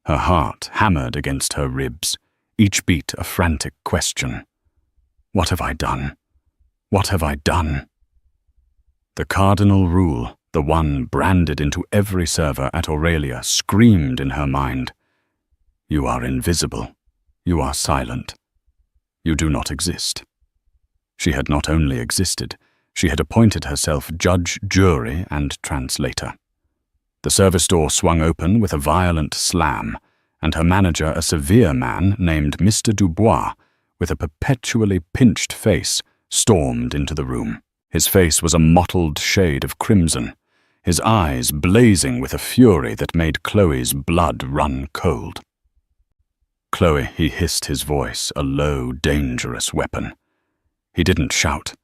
Her heart hammered against her ribs, each beat a frantic question. What have I done? What have I done? The cardinal rule, the one branded into every server at Aurelia, screamed in her mind. You are invisible. You are silent. You do not exist. She had not only existed, she had appointed herself judge, jury, and translator. The service door swung open with a violent slam, and her manager, a severe man named Mr. Dubois, with a perpetually pinched face, stormed into the room. His face was a mottled shade of crimson, his eyes blazing with a fury that made Chloe's blood run cold. Chloe, he hissed his voice, a low, dangerous weapon. He didn't shout.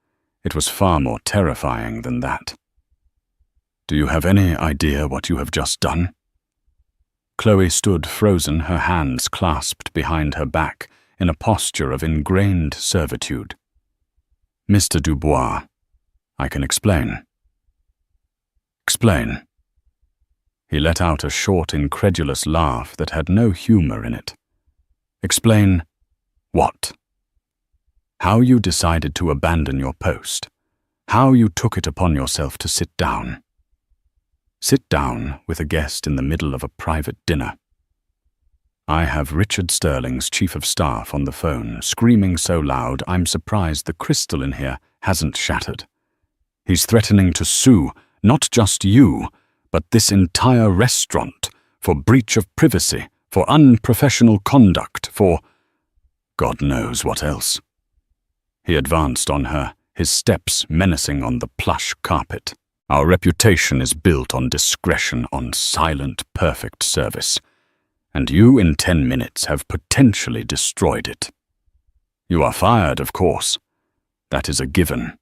It was far more terrifying than that. Do you have any idea what you have just done? Chloe stood frozen, her hands clasped behind her back in a posture of ingrained servitude. Mr. Dubois, I can explain. Explain. He let out a short, incredulous laugh that had no humor in it. Explain what? How you decided to abandon your post. How you took it upon yourself to sit down. Sit down with a guest in the middle of a private dinner. I have Richard Sterling's chief of staff on the phone, screaming so loud I'm surprised the crystal in here hasn't shattered. He's threatening to sue not just you, but this entire restaurant for breach of privacy, for unprofessional conduct, for God knows what else. He advanced on her, his steps menacing on the plush carpet. Our reputation is built on discretion, on silent, perfect service. And you, in 10 minutes, have potentially destroyed it. You are fired, of course. That is a given.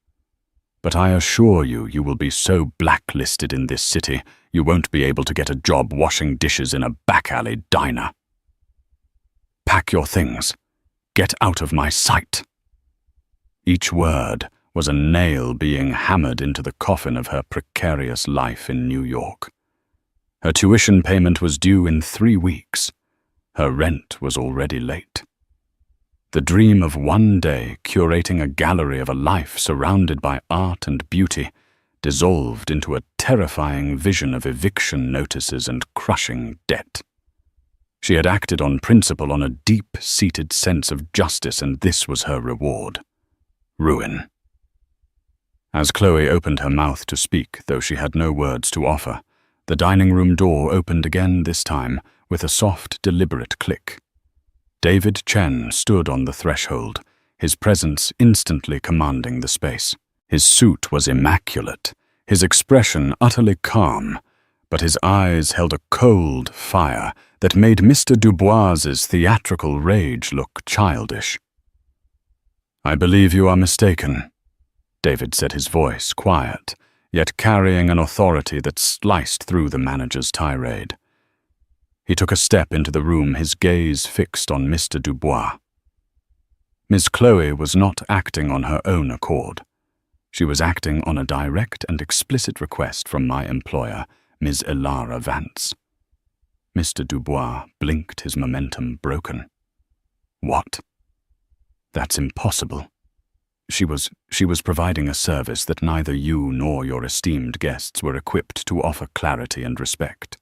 But I assure you, you will be so blacklisted in this city, you won't be able to get a job washing dishes in a back-alley diner. Pack your things. Get out of my sight. Each word was a nail being hammered into the coffin of her precarious life in New York. Her tuition payment was due in 3 weeks. Her rent was already late. The dream of one day curating a gallery of a life surrounded by art and beauty dissolved into a terrifying vision of eviction notices and crushing debt. She had acted on principle, on a deep-seated sense of justice, and this was her reward. Ruin. As Chloe opened her mouth to speak, though she had no words to offer, the dining room door opened again, this time with a soft, deliberate click. David Chen stood on the threshold, his presence instantly commanding the space. His suit was immaculate, his expression utterly calm, but his eyes held a cold fire that made Mr. Dubois's theatrical rage look childish. "I believe you are mistaken," David said, his voice quiet, yet carrying an authority that sliced through the manager's tirade. He took a step into the room, his gaze fixed on Mr. Dubois. Miss Chloe was not acting on her own accord. She was acting on a direct and explicit request from my employer, Ms. Elara Vance. Mr. Dubois blinked, his momentum broken. What? That's impossible. She was providing a service that neither you nor your esteemed guests were equipped to offer clarity and respect.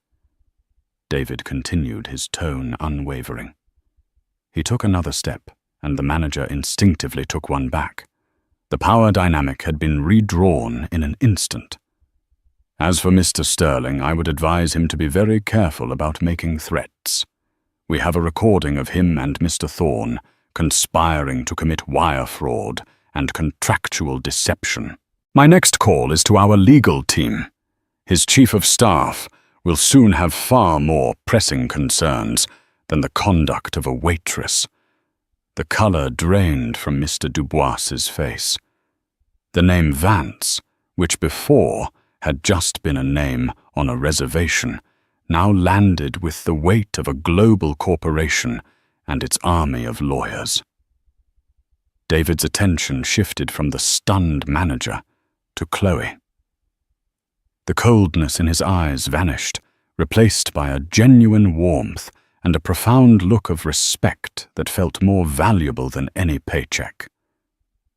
David continued, his tone unwavering. He took another step, and the manager instinctively took one back. The power dynamic had been redrawn in an instant. As for Mr. Sterling, I would advise him to be very careful about making threats. We have a recording of him and Mr. Thorne conspiring to commit wire fraud and contractual deception. My next call is to our legal team. His chief of staff will soon have far more pressing concerns than the conduct of a waitress. The color drained from Mr. Dubois's face. The name Vance, which before had just been a name on a reservation, now landed with the weight of a global corporation and its army of lawyers. David's attention shifted from the stunned manager to Chloe. The coldness in his eyes vanished, replaced by a genuine warmth and a profound look of respect that felt more valuable than any paycheck.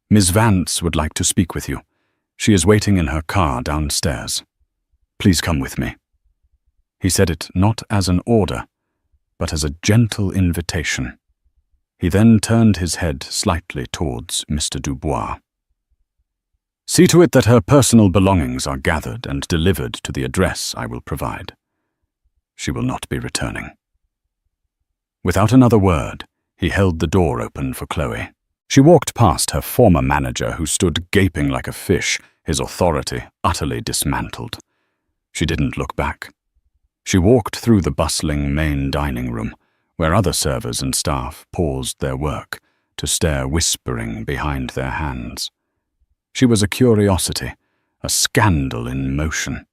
Ms. Vance would like to speak with you. She is waiting in her car downstairs. Please come with me. He said it not as an order, but as a gentle invitation. He then turned his head slightly towards Mr. Dubois. See to it that her personal belongings are gathered and delivered to the address I will provide. She will not be returning. Without another word, he held the door open for Chloe. She walked past her former manager, who stood gaping like a fish, his authority utterly dismantled. She didn't look back. She walked through the bustling main dining room, where other servers and staff paused their work to stare whispering behind their hands. She was a curiosity, a scandal in motion.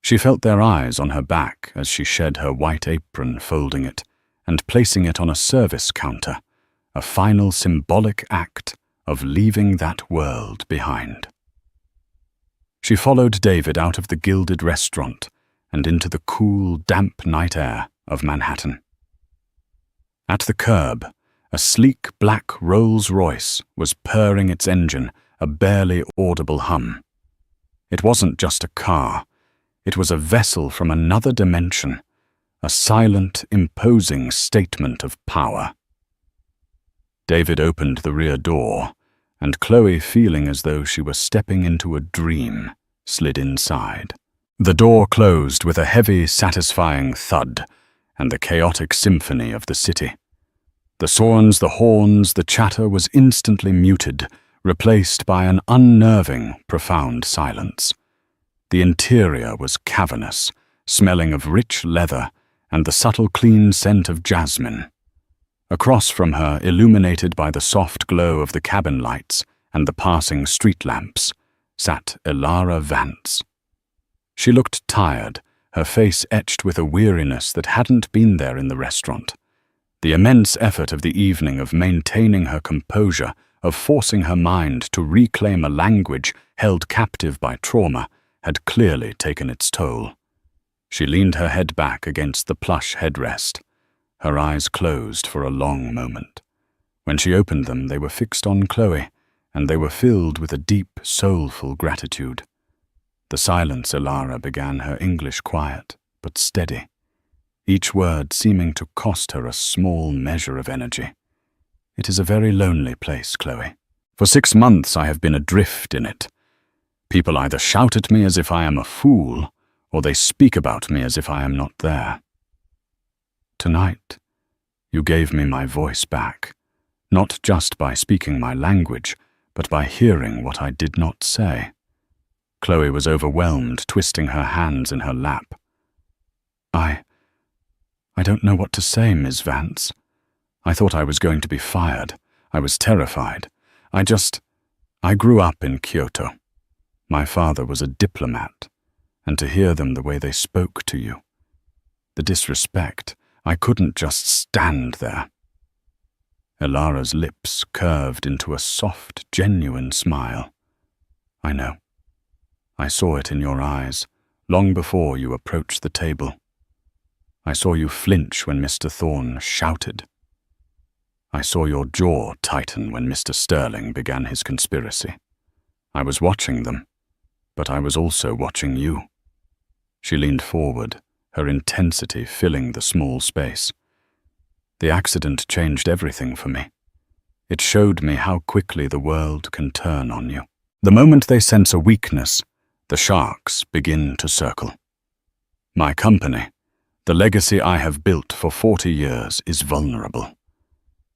She felt their eyes on her back as she shed her white apron, folding it and placing it on a service counter, a final symbolic act of leaving that world behind. She followed David out of the gilded restaurant and into the cool, damp night air of Manhattan. At the curb, a sleek black Rolls-Royce was purring its engine, a barely audible hum. It wasn't just a car. It was a vessel from another dimension, a silent, imposing statement of power. David opened the rear door, and Chloe, feeling as though she were stepping into a dream, slid inside. The door closed with a heavy, satisfying thud and the chaotic symphony of the city. The swans, the horns, the chatter was instantly muted, replaced by an unnerving, profound silence. The interior was cavernous, smelling of rich leather and the subtle clean scent of jasmine. Across from her, illuminated by the soft glow of the cabin lights and the passing street lamps, sat Elara Vance. She looked tired, her face etched with a weariness that hadn't been there in the restaurant. The immense effort of the evening of maintaining her composure, of forcing her mind to reclaim a language held captive by trauma, had clearly taken its toll. She leaned her head back against the plush headrest. Her eyes closed for a long moment. When she opened them, they were fixed on Chloe, and they were filled with a deep, soulful gratitude. The silence Elara began her English quiet, but steady, each word seeming to cost her a small measure of energy. It is a very lonely place, Chloe. For 6 months I have been adrift in it. People either shout at me as if I am a fool, or they speak about me as if I am not there. Tonight, you gave me my voice back, not just by speaking my language, but by hearing what I did not say. Chloe was overwhelmed, twisting her hands in her lap. I don't know what to say, Ms. Vance. I thought I was going to be fired. I was terrified. I grew up in Kyoto. My father was a diplomat, and to hear them the way they spoke to you, the disrespect, I couldn't just stand there. Elara's lips curved into a soft, genuine smile. I know. I saw it in your eyes, long before you approached the table. I saw you flinch when Mr. Thorne shouted. I saw your jaw tighten when Mr. Sterling began his conspiracy. I was watching them, but I was also watching you. She leaned forward, her intensity filling the small space. The accident changed everything for me. It showed me how quickly the world can turn on you. The moment they sense a weakness, the sharks begin to circle. My company, the legacy I have built for 40 years, is vulnerable.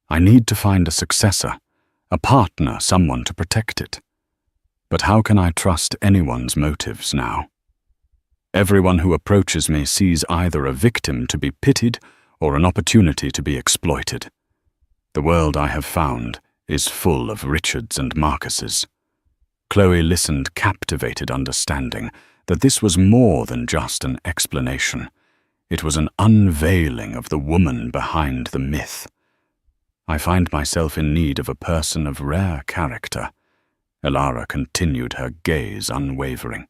I need to find a successor, a partner, someone to protect it. But how can I trust anyone's motives now? Everyone who approaches me sees either a victim to be pitied or an opportunity to be exploited. The world I have found is full of Richards and Marcuses. Chloe listened, captivated, understanding that this was more than just an explanation. It was an unveiling of the woman behind the myth. I find myself in need of a person of rare character. Elara continued, her gaze unwavering.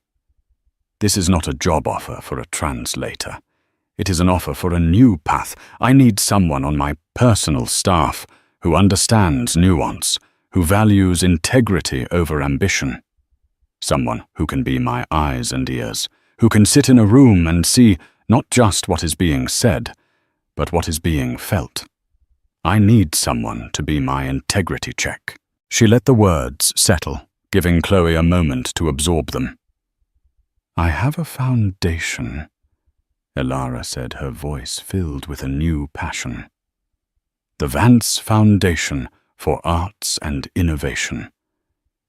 This is not a job offer for a translator. It is an offer for a new path. I need someone on my personal staff who understands nuance, who values integrity over ambition. Someone who can be my eyes and ears, who can sit in a room and see not just what is being said, but what is being felt. I need someone to be my integrity check. She let the words settle, giving Chloe a moment to absorb them. I have a foundation, Elara said, her voice filled with a new passion. The Vance Foundation for Arts and Innovation.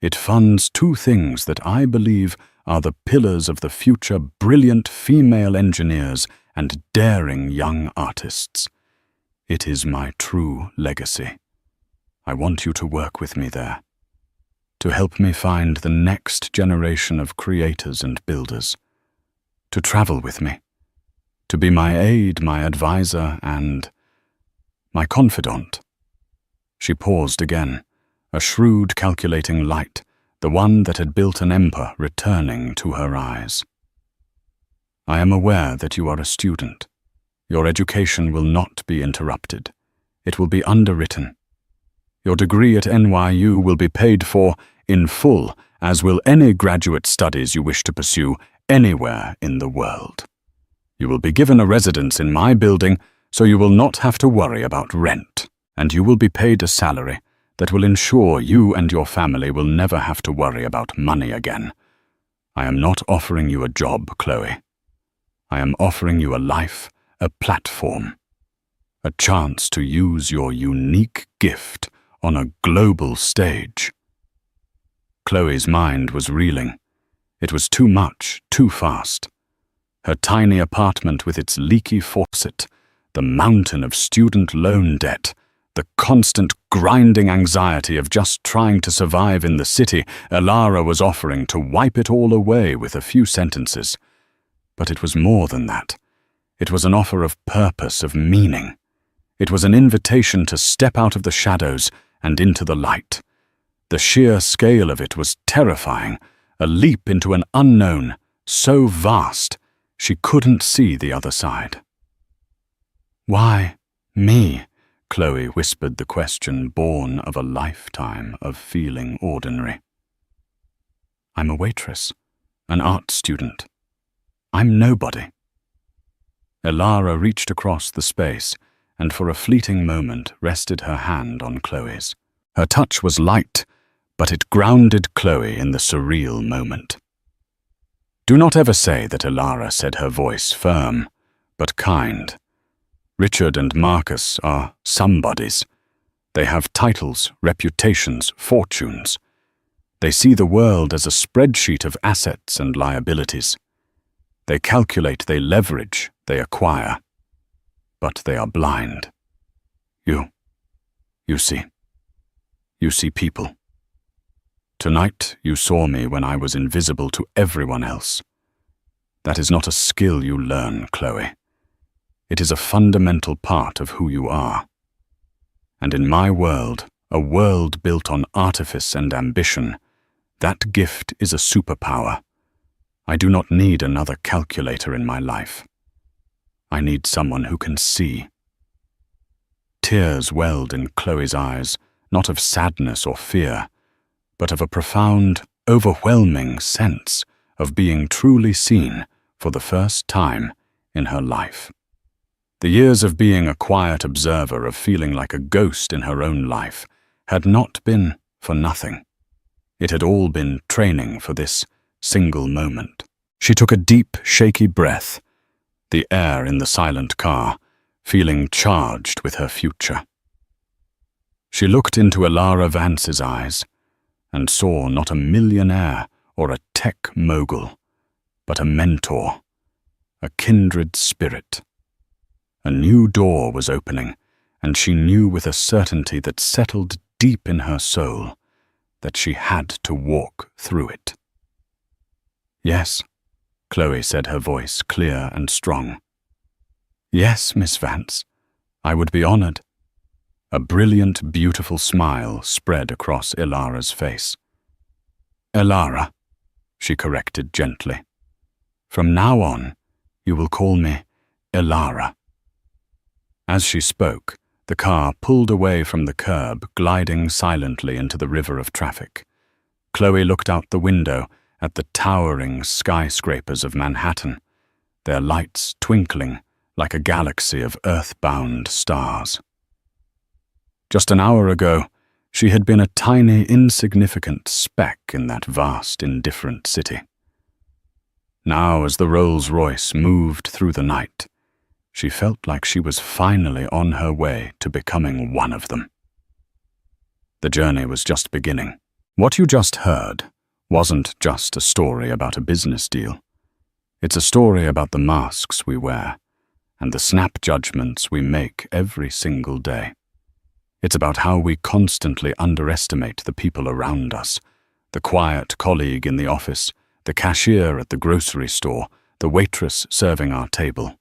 It funds 2 things that I believe are the pillars of the future: brilliant female engineers and daring young artists. It is my true legacy. I want you to work with me there, to help me find the next generation of creators and builders, to travel with me, to be my aide, my advisor, and my confidant." She paused again, a shrewd, calculating light, the one that had built an empire, returning to her eyes. "I am aware that you are a student. Your education will not be interrupted. It will be underwritten. Your degree at NYU will be paid for in full, as will any graduate studies you wish to pursue anywhere in the world. You will be given a residence in my building, so you will not have to worry about rent, and you will be paid a salary that will ensure you and your family will never have to worry about money again. I am not offering you a job, Chloe. I am offering you a life, a platform, a chance to use your unique gift on a global stage." Chloe's mind was reeling. It was too much, too fast. Her tiny apartment with its leaky faucet, the mountain of student loan debt, the constant grinding anxiety of just trying to survive in the city Elara was offering to wipe it all away with a few sentences. But it was more than that. It was an offer of purpose, of meaning. It was an invitation to step out of the shadows and into the light. The sheer scale of it was terrifying, a leap into an unknown, so vast she couldn't see the other side. "Why me?" Chloe whispered the question born of a lifetime of feeling ordinary. "I'm a waitress, an art student. I'm nobody." Elara reached across the space and for a fleeting moment rested her hand on Chloe's. Her touch was light, but it grounded Chloe in the surreal moment. "Do not ever say that," Elara said, her voice firm, but kind. "Richard and Marcus are somebodies. They have titles, reputations, fortunes. They see the world as a spreadsheet of assets and liabilities. They calculate, they leverage, they acquire. But they are blind. You see people. Tonight you saw me when I was invisible to everyone else. That is not a skill you learn, Chloe. It is a fundamental part of who you are. And in my world, a world built on artifice and ambition, that gift is a superpower. I do not need another calculator in my life. I need someone who can see." Tears welled in Chloe's eyes, not of sadness or fear, but of a profound, overwhelming sense of being truly seen for the first time in her life. The years of being a quiet observer, of feeling like a ghost in her own life, had not been for nothing. It had all been training for this single moment. She took a deep, shaky breath, the air in the silent car, feeling charged with her future. She looked into Elara Vance's eyes and saw not a millionaire or a tech mogul, but a mentor, a kindred spirit. A new door was opening, and she knew with a certainty that settled deep in her soul that she had to walk through it. "Yes," Chloe said, her voice clear and strong. "Yes, Miss Vance, I would be honored." A brilliant, beautiful smile spread across Elara's face. "Elara," she corrected gently. "From now on, you will call me Elara." As she spoke, the car pulled away from the curb, gliding silently into the river of traffic. Chloe looked out the window at the towering skyscrapers of Manhattan, their lights twinkling like a galaxy of earthbound stars. Just an hour ago, she had been a tiny, insignificant speck in that vast, indifferent city. Now, as the Rolls-Royce moved through the night, she felt like she was finally on her way to becoming one of them. The journey was just beginning. What you just heard wasn't just a story about a business deal. It's a story about the masks we wear, and the snap judgments we make every single day. It's about how we constantly underestimate the people around us, the quiet colleague in the office, the cashier at the grocery store, the waitress serving our table.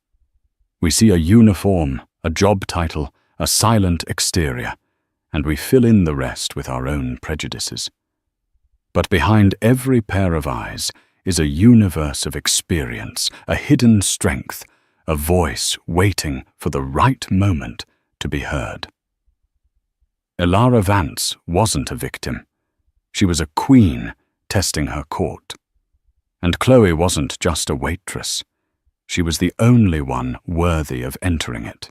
We see a uniform, a job title, a silent exterior, and we fill in the rest with our own prejudices. But behind every pair of eyes is a universe of experience, a hidden strength, a voice waiting for the right moment to be heard. Elara Vance wasn't a victim. She was a queen testing her court. And Chloe wasn't just a waitress. She was the only one worthy of entering it.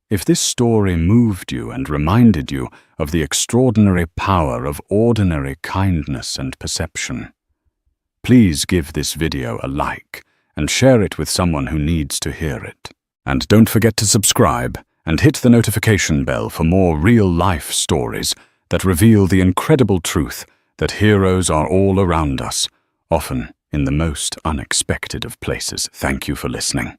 If this story moved you and reminded you of the extraordinary power of ordinary kindness and perception, please give this video a like and share it with someone who needs to hear it. And don't forget to subscribe and hit the notification bell for more real-life stories that reveal the incredible truth that heroes are all around us, often in the most unexpected of places. Thank you for listening.